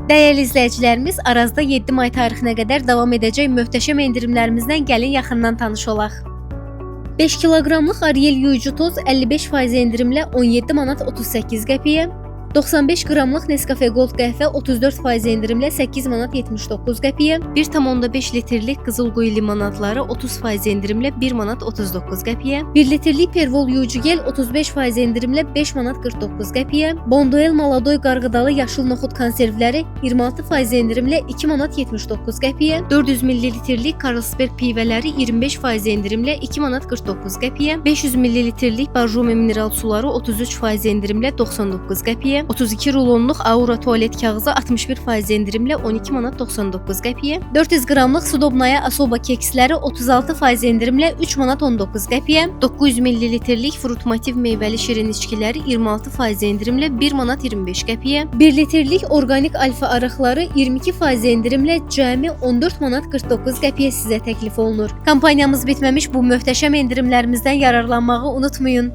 Dəyərli izləyicilərimiz, Arazda 7 may tarixinə qədər davam edəcək möhtəşəm endirimlərimizdən gəlin yaxından tanış olaq. 5 kiloqramlıq Ariel yuyucu toz 55% endirimlə 17 manat 38 qəpiyə, 95 qramlıq Nescafe Gold qəhvə 34% endirimlə 8 manat 79 qəpiyə, 1,5 litrlik Qızılquyu limonadları 30% endirimlə 1 manat 39 qəpiyə, 1 litrlik Pervol yuyucu gel 35% endirimlə 5 manat 49 qəpiyə, Bonduel Maladoy qarğıdalı yaşıl noxud konservləri 26% endirimlə 2 manat 79 qəpiyə, 400 ml-lik Carlsberg pivələri 25% endirimlə 2 manat 49 qəpiyə, 500 ml-lik Barjome mineral suları 33% endirimlə 99 qəpiyə, 32 rulonluq Aura tualet kağızı 61% endirimlə 12 manat 99 qəpiyə, 400 qramlıq Sudobnaya Asoba keksləri 36% endirimlə 3 manat 19 qəpiyə, 900 ml-lik Fruit Motiv meyvəli şirin içkiləri 26% endirimlə 1 manat 25 qəpiyə, 1 litrlik organik alfa arıqları 22% endirimlə cəmi 14 manat 49 qəpiyə sizə təklif olunur. Kampaniyamız bitməmiş, bu möhtəşəm endirimlərimizdən yararlanmağı unutmayın.